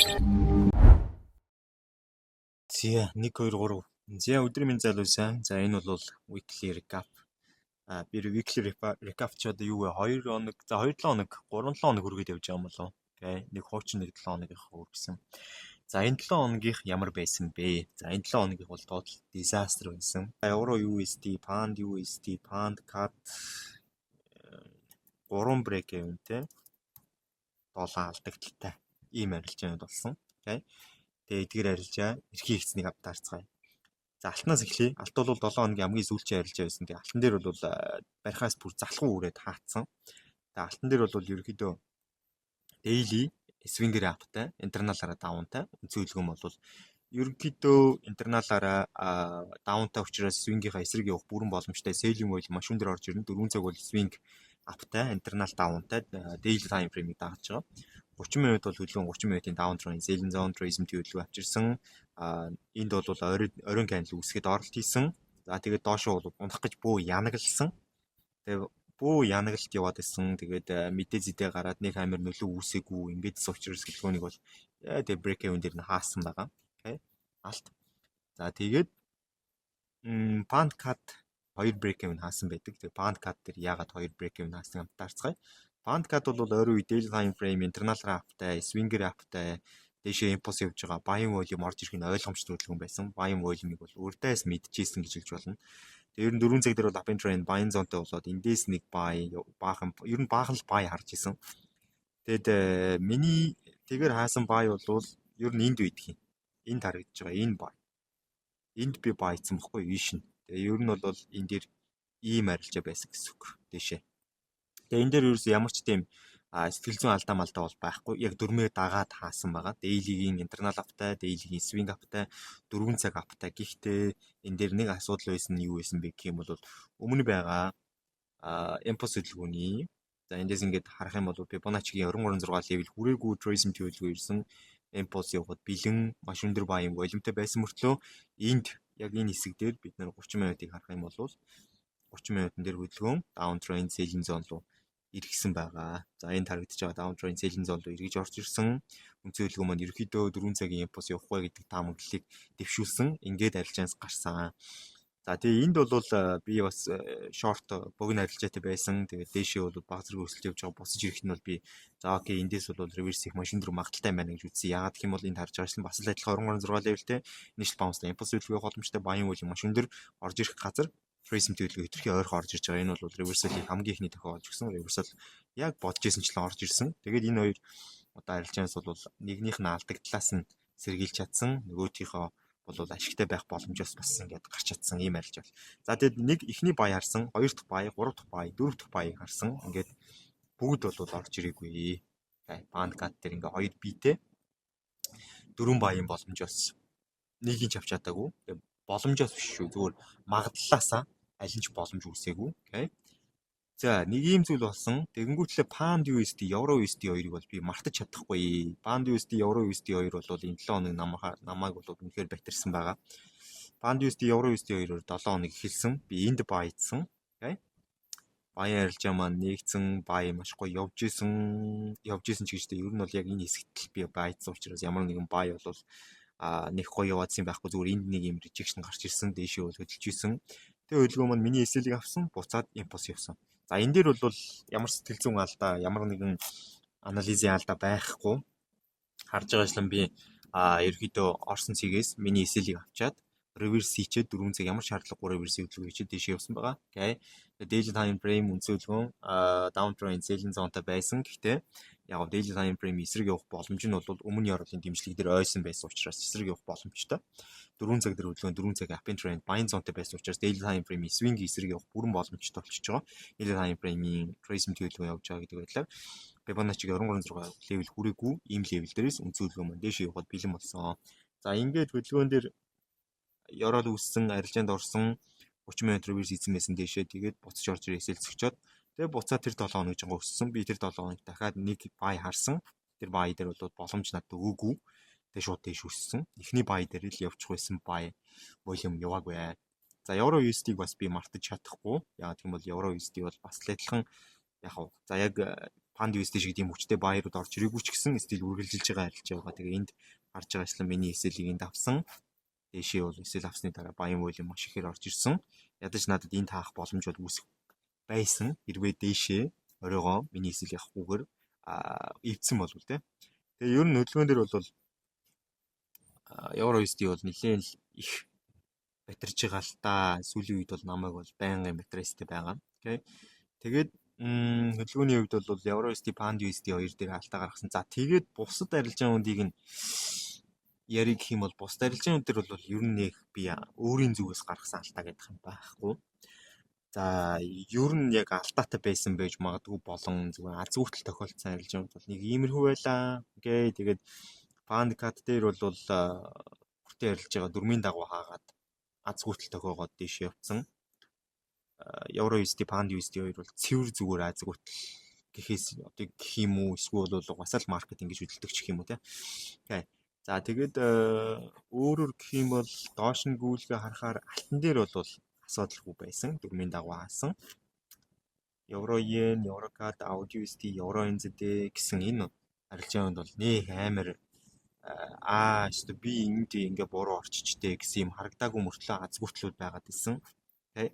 За 1 2 3. За өдрийн минь залуу сайн. За энэ бол weekly recap. Би weekly recap ч одоо юу вэ? 2 хоног, за 2 7 хоног, 3 7 хоног хүргээд явж байгаа юм болов. Окей. Нэг хуучин нэг 7 хоногийнх хүргэсэн. За энэ 7 хоногийнх ямар байсан бэ? За энэ 7 хоногийнх бол total disaster байсан. Euro USD, Pound USD, Pound CAD 3 break event те. Доллар алдагдaltaй. Ийм арилжаанд болсон. Окей. Тэгээ эдгээр арилжаа эрхий ихцнийг авдаарцгаая. За алтнаас эхлэе. Алт бол 7 хоногийн хамгийн сүүлчийн арилжаа байсан. Тэгээ алтан дээр бол барихаас бүр залхуу үрээд хаацсан. Тэгээ алтан дээр бол ерөөхдөө daily swing-ээр аптай, интерналаараа даунтай. Үнцүүлгэн бол ерөөхдөө интерналаараа даунтай учраас swing-ийнхаа эсрэг явах бүрэн боломжтой. Selling бол маш өндөр орж ирнэ. 4 цаг бол swing аптай, интернал даунтай, daily time frame-ийг дааж байгаа. 30 минут бол хөдөлгөөн 30 минутын даунтрын selling zone tourism төлөвлөгөө авчирсан. Энд бол оройн candle үүсгээд оролт хийсэн. За тэгээд доошоо бол унах гэж бөө янаглсан. Тэгээд бөө янаглалт яваад исэн. Тэгээд мэдээ зэдээ гараад нэг амир нөлөө үүсээгүй. Ингээд учраас хөдөлгөөнийг бол тэгээд break even дээр нь хаасан байгаа. Окей. Алт. За тэгээд Pound CAD 2 break even хаасан байдаг. Тэгээд Pound CAD дээр яагаад 2 break even хаасан амтаарцгаая. Pound CAD бол ойрын үе daily time frame, internal аптай, swinger аптай, дэшээ impulse явж байгаа buying volume орж ирэх нь ойлгомжтой хөдөлгөөн байсан. Buying volume-ыг бол урдаас мэдчихсэн гэж хэлж болно. Тэгээ ер нь 4 цаг дээр бол up and trend buying zone-тэй болоод эндээс нэг buy баахан ер нь баахан л buy харж исэн. Тэгэд миний тэгэр хаасан buy бол ер нь энд үйдэх юм. Энд харагдаж байгаа энэ buy. Энд би buy хийсэн бохгүй юу шин. Тэгээ ер нь бол энэ дээр ийм арилжаа байсан гэсэн үг. Дэшээ. Тэгээ энэ дээр ерөөс ямар ч тийм сэтгэл зүйн алдаа малдаа бол байхгүй. Яг дөрмөө дагаад хаасан байгаа. Daily-гийн internal аптай, daily-гийн swing аптай, 4 цаг аптай. Гэхдээ энэ дээр нэг асуудал байсан нь юу байсан бэ гэх юм бол өмнө байгаа impulse хөдөлгөөний за эндээс ингээд харах юм бол Fibonacci-гийн 23.6 level хүрээгүй tourism төлөвлөгөө ирсэн. Impulse явахад бэлэн маш өндөр buying volumeтэй байсан мөртлөө энд яг энэ хэсэг дээр бид нар 30 минутыг харах юм бол 30 минутын дээр хөдөлгөөн downtrend selling zone руу иргэсэн байгаа. За энэ харагдаж байгаа downtrend selling zone руу эргэж орж ирсэн. Үнцэн хөдөлгөөн маань ерөөхдөө 4 цагийн импульс явах вэ гэдэг таамаглалыг дэвшүүлсэн. Ингээд арилжаанаас гарсан. За тэгээ энд бол би бас short богино арилжаатай байсан. Тэгээ дээшээ бол баг зэрэг өсөлт явж байгаа. Босож ирэхэд нь бол би за окей эндээс бол reverse их маш өндөр магадaltaй байна гэж үзсэн. Яагаад гэх юм бол энд харж байгаа шин бас л адилхан 23.6 levelтэй initial bounce импульс хөдөлгөөн боломжтой buying volume маш өндөр орж ирэх газар tourism төлөвлөгөө хэтэрхий ойрхон орж ирж байгаа. Энэ бол reversal-ийг хамгийн ихний тохиолж өгсөн. Reversal яг бодож исэн ч л орж ирсэн. Тэгээд энэ хоёр одоо арилжаанаас бол нэгнийх нь алдагдлаас нь сэргийлж чадсан. Нөгөөхийнхөө бол ашигтай байх боломжоос бас ингээд гарч чадсан ийм арилжаа. За тэгээд нэг ихний бай харсан, хоёр дахь бай, гурав дахь бай, дөрөв дахь баяг харсан. Ингээд бүгд бол орж ирээгүй. Pound CAD дээр ингээд хоёр биетэй дөрвөн баян боломжоос нэгийг ч авч чадаагүй. Боломжоос биш шүү. Зүгээр магадлалаасаа аль нь ч боломж үүсээгүй. Окей. За нэг ийм зүйл болсон. Тэгэнгүүтлээ Pound USD, Euro USD хоёрыг бол би мартаж чадахгүй. Pound USD, Euro USD хоёр бол энэ 7 хоног намайг бол үнэхээр байтарсан байгаа. Pound USD, Euro USD хоёроор 7 хоног эхэлсэн. Би энд buy хийсэн. Окей. Buy арилжаа маань нэгдсэн, buy маш гоё явж исэн ч гэжтэй. Ер нь бол яг энэ хэсэгт л би buy хийсэн учраас ямар нэгэн buy бол нэг гоё яваадсан байхгүй зүгээр энд нэг юм rejection гарч ирсэн. Дээшээ бол хөдөлж исэн. Тэгээ хөдөлгөөн маань миний SL-ийг авсан, буцаад impulse явсан. За энэ дээр бол ямар сэтгэл зүйн алдаа, ямар нэгэн анализийн алдаа байхгүй. Харж байгаачлан би ерөөдөө орсон цэгээс миний SL-ийг авчаад reverse хийчээд 4 цаг ямар шаардлагагүй reverse хөдөлгөөн хийчээд дэше явсан байгаа. Окей. Daily time frame үнцэн хөдөлгөөн downtrend selling zone-тай байсан. Гэхдээ яг daily time frame эсрэг явах боломж нь бол өмнө яруулын дэмжлэг дээр ойсон байсан учраас эсрэг явах боломжтой. 4 цаг дээр хөдөлгөөн 4 цаг up and trend buying zone-тай байсан учраас daily time frame swing эсрэг явах бүрэн боломжтой болчихж байгаа. Daily time frame tourism төлөвлөгөө явж байгаа гэдэг байдлаар Fibonacci 23.6 level хүрээгүй ийм level дээрээс үнцэн хөдөлгөөн маань дэше явахад бэлэн болсон. За ингээд хөдөлгөөн дээр Yorol үүссэн, арилжаанд орсон 30 минут reverse хийсэн байсан дэшээ. Тэгээд буцаж орж ирээсэл цогчоод тэгээд буцаад тэр 7 хоног жинго өссөн. Би тэр 7 хоног дахиад нэг buy харсан. Тэр buy дээр бол боломж надад өгөөгүй. Тэгээд шууд дэш өссөн. Эхний buy дээр л явчих байсан buy volume яваагүй. За Euro USD-г бас би мартаж чадахгүй. Яагаад гэвэл Euro USD бол бас л адилхан яг за яг Pand USD шиг тийм хүчтэй баярууд орж ирээгүй ч гэсэн стил үргэлжилж байгаа арилж байгаа. Тэгээ энд харж байгаа ажлаа миний эсэлийг энд авсан. Дэшээ бол эсэл авсны дараа баян волюм маш ихээр орж ирсэн. Ядаж надад энд таах боломж бол үүсэх байсан. Хэрвээ дээшээ оройгоо миний эсэл явахгүйгээр эвдсэн болов те. Тэгээ ер нь хөдөлгөөн дээр бол евро USD бол нэлээд их батарж байгаа л та. Сүүлийн үед бол намайг бол байнгын батарейстэй байгаа. Окей. Тэгээд хөдөлгөөний хувьд бол евро USD, панд USD хоёр дээр алдаа гаргасан. За тэгээд бусад арилжаануудыг нь яриг гэх юм бол бусад арилжаанууд дээр бол ер нь нэг би өөрийн зүгээс гаргасан алдаа гэдэг юм байхгүй. За ер нь яг алдаатай байсан байж магадгүй болон зүгээр аз хүртэл тохиолдсон арилжаанууд бол нэг иймэрхүү байлаа. Окей. Тэгээд панд кат дээр бол бүртээ арилж байгаа дөрмийн дагуу хаагаад аз хүртэл тохиогоод дэш явцсан. Евро USD, панд USD хоёр бол цэвэр зүгээр аз хүртэл гэхээс одоо гэх юм уу эсвэл бол угаасаа л маркет ингэж хөдөлдөг ч гэх юм уу те. Окей. За тэгээд өөрөөр гэх юм бол доош нь гүйлгээ харахаар алтан дээр бол асуудалгүй байсан. Дөрмийн дагуу хаасан. Евро йен, евро кад, ауди USD, евро NZD гэсэн энэ арилжаанд бол нэг амар өстө би энд ингээ буруу орчичтэй гэсэн юм харагдаагүй мөртлөө аз хүртлүүд байгаад исэн. Тэ.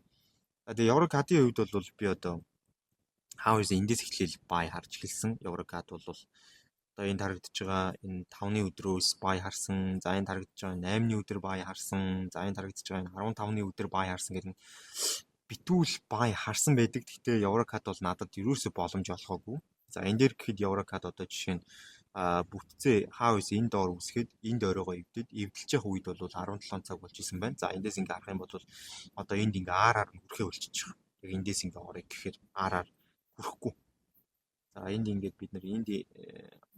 Тэгээ евро кадын хувьд бол би одоо хауз эндээс эхлээл бай харж эхэлсэн. Евро кад бол одоо энэ тарагдж байгаа энэ 5-ны өдрөөс бай харсан. За энэ тарагдж байгаа 8-ны өдөр бай харсан. За энэ тарагдж байгаа энэ 15-ны өдөр бай харсан гэдэг нь битүүл бай харсан байдаг. Гэхдээ евро кад бол надад ерөөсөө боломж олгоогүй. За энэ дээр гэхэд евро кад одоо жишээ нь бүтцээ хауз энэ доор үсгэд энд оройгоо эвдэд эвдэлж явах үед бол 17 цаг болж исэн байна. За эндээс ингээ харах юм бол одоо энд ингээ араар хүрхээ болчихж байгаа. Яг эндээс ингээ орё гэхээр араар хүрхгүй. За энд ингээд бид нар энд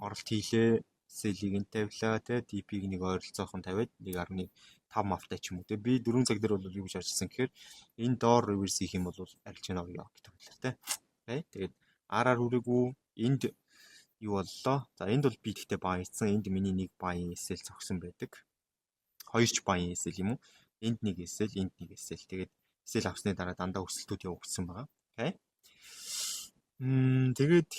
оролт хийлээ. Селийг нь тавилаа те TP-г нэг ойролцоохон тавиад 1.5 мавтай ч юм уу те. Би 4 цаг дээр бол юу гэж харжсан гэхээр энэ доор реверс хийх юм бол арилж яана гэж хэлээ те. Окей. Тэгээд араар хүрээгүй энд юу боллоо. За энд бол би тэгтээ баа хийсэн. Энд миний нэг баийн эсэл зогсон байдаг. Хоёрч баийн эсэл юм уу? Энд нэг эсэл, энд нэг эсэл. Тэгээд эсэл авсны дараа дандаа өсөлтүүд явагдсан байгаа. Окей. Тэгээд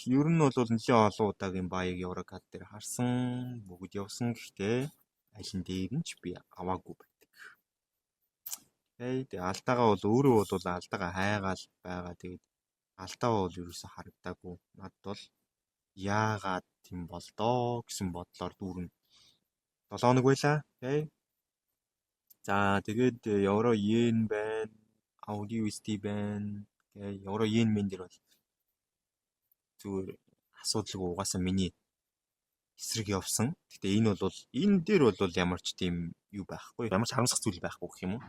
ер нь бол нэлээд олон удаагийн баийг еврокад дээр харсан. Бүгд явсан. Гэхдээ аль нь дээр нь ч би аваагүй байдаг. Окей. Тэгээд алдаагаа бол өөрөө бол алдаагаа хайгаал байгаа. Тэгээд алдаа бол ерөөсө харагдаагүй. Надад бол яагаад тийм болдоо гэсэн бодлоор дүүрэн 7 хоног байлаа. Окей. За тэгээд евро йен байна, ауди USD байна. Окей. Евро йен мен дээр бол зүгээр асуудалгүй угаасаа миний эсрэг явсан. Гэтэ энэ бол энэ дээр бол ямар ч тийм юу байхгүй. Ямар ч харамсах зүйл байхгүй гэх юм уу?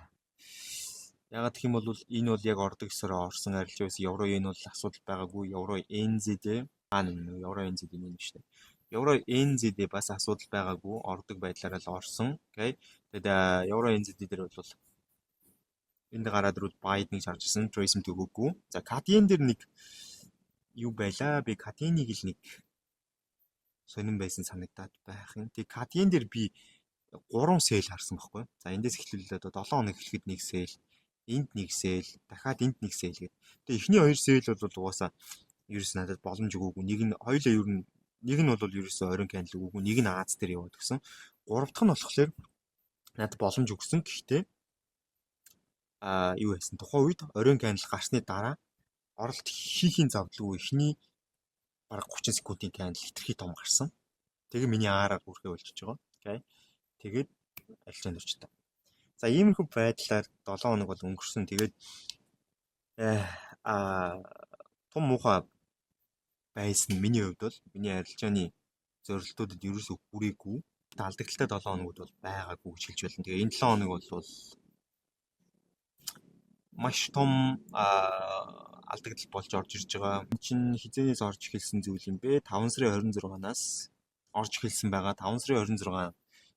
Ягаад гэх юм бол энэ бол яг ордог ёсороо орсон арилжаас евро йен бол асуудал байгаагүй. Евро NZD евро NZD юм шүү дээ. Евро NZD бас асуудал байгаагүй. Ордог байдлаараа л орсон. Окей. Тэгээд евро NZD дээр бол энд гараад ирвэл байд нэг шаржсан. Trace төгөөгүй. За Катин дээр нэг юу байлаа? Би Катиныг л нэг сонирн байсан санагдаад байх юм. Тэг Катин дээр би 3 сел харсан байхгүй. За эндээс эхлүүлээд одоо 7 хоног эхлэхэд нэг сел, энд нэг сел, дахиад энд нэг сел гэдэг. Тэг эхний 2 сел бол угаасаа ерөөс надад боломж өгөөгүй. Нэг нь хоёлаа ер нь нэг нь бол ерөөсөө оройн кандл өгөөгүй. Нэг нь Аз дээр яваад гисэн. Гурав дахь нь болохоор надад боломж өгсөн. Гэхдээ юу байсан? Тухайн үед оройн кандл гарсны дараа оролт хийхийн завдлгүй эхний бараг 30 секундын кандл хитрхи том гарсан. Тэгээ миний аараар бүрхээ болчихж байгаа. Окей. Тэгээд арилжаанд орчтой. За иймэрхүү байдлаар 7 хоног бол өнгөрсөн. Тэгээд том муухай байсан миний хувьд бол миний арилжааны зорилтуудад ерөөсөө хүрээгүй. Алдагдaltaй 7 хоногуд бол байгаагүй гэж хэлж байна. Тэгээ энэ 7 хоног бол маш том алдагдал болж орж ирж байгаа. Чинь хизээс орж эхэлсэн зүйл юм бэ? 5 сарын 26-наас орж эхэлсэн байгаа. 5 сарын 26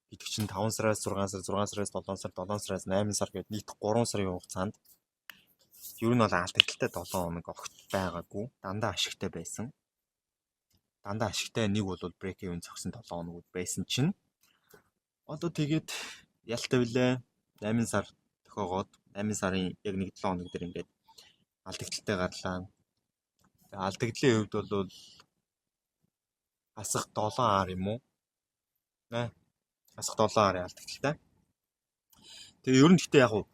гэдэг чинь 5 сараас 6 сар, 6 сараас 7 сар, 7 сараас 8 сар гэдэг нийт 3 сарын хугацаанд ер нь бол алдагдaltaй 7 хоног огт байгаагүй. Дандаа ашигтай байсан. Дандаа ашигтай нэг бол break-even зогсон 7 хоногуд байсан чинь одоо тэгээд ялтай билээ. 8 сар тохиогоод 8 сарын яг нэг 7 хоног дээр ингээд алдагдaltaй гарлаа. Алдагдлын хувьд бол хасах 7R юм уу? Хасах 7R алдагдaltaй. Тэгээ ер нь гэхдээ яг уу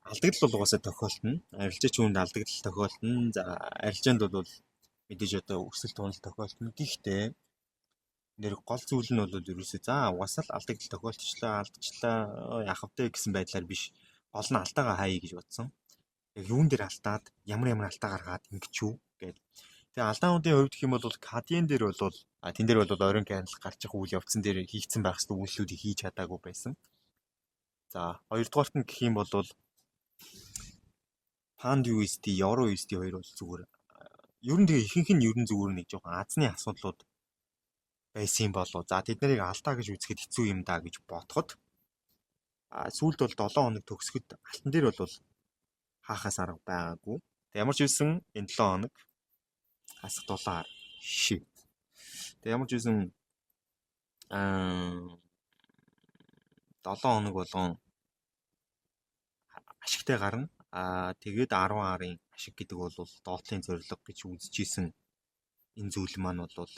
алдагдал бол угаасаа тохиолдно. Арилжаач хүнд алдагдал тохиолдно. За арилжаанд бол мэдээж одоо өсөлт тунал тохиолдно. Гэхдээ нэр гол зүйл нь бол ерөөсөө за угаасаа л алдагдал тохиолдчихлаа, алдчихлаа яах вэ гэсэн байдлаар биш. Гол нь алдаагаа хаяа гэж бодсон. Яг юун дээр алдаад ямар алдаа гаргаад ингэж юу гэдэг. Тэгээ алдаануудын хувьд гэх юм бол каден дээр бол тэн дээр бол оройн канал гарч их үйл явцсан дээр хийгдсэн байх хэвээр үйлчлүүдийг хийж чадаагүй байсан. За хоёрдугаарт нь гэх юм бол Pand USD, Euro USD хоёр бол зүгээр. Ер нь тэгээ ихэнх нь ер нь зүгээр нэг жоохон Азны асуудлууд байсан болов. За тэд нарыг алдаа гэж үзэхэд хэцүү юм да гэж бодоход сүүлд бол 7 хоног төгсгөд алтан дээр бол хаахаас арга байгаагүй. Тэг ямар ч үсэн энэ 7 хоног хасах дулаар шив. Тэг ямар ч үсэн 7 хоног болгон ашигтай гарна. Тэгээд 10R-ын ашиг гэдэг бол доотлын зорилго гэж үзэжсэн энэ зүйл маань бол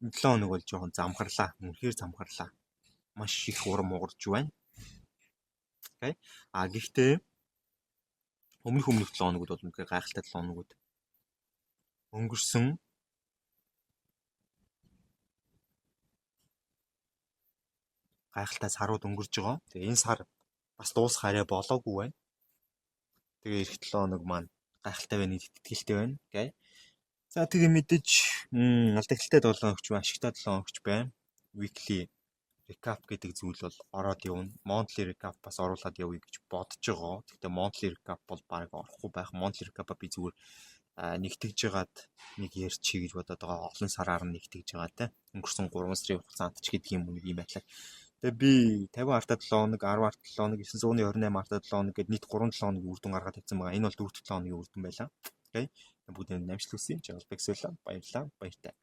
7 хоног бол жоохон замхарлаа. Үнэхээр замхарлаа. Маш их урам угарч байна. Окей. Гэхдээ өмнөх 7 хоногуд бол үнэхээр гайхалтай 7 хоногуд өнгөрсөн. Гайхалтай сарууд өнгөрж байгаа. Тэгээ энэ сар бас дуусах арай болоогүй байна. Тэгээ эх 7 хоног маань гайхалтай байна, итгэлтэй байна. Окей. За тэгээ мэдээж алдагдлалтай 7 хоногч байна, ашигтай 7 хоногч байна. Weekly recap гэдэг зүйл бол ороод явна. Monthly recap бас оруулаад явъя гэж бодож байгаа. Гэхдээ monthly recap бол баг орохгүй байх. Monthly recap би зүгээр нэгтгэж жагаад нэг ярьчих гэж бодоод байгаа. Олон сараар нь нэгтгэж байгаа те. Өнгөрсөн 3 сарын хугацаанд ч гэдэг юм нэг юм байлаа. Тэгээ би 50 артаа 7 хоног, 10 артаа 7 хоног, 928 артаа 7 хоног гэд нийт 3 7 хоногийн үр дүн гаргаад тавьсан байгаа. Энэ бол 4 7 хоногийн үр дүн байлаа. Окей. Бүгдээ намжлал хүсье. Жаргал бэксэлээ. Баярлалаа. Баяртай.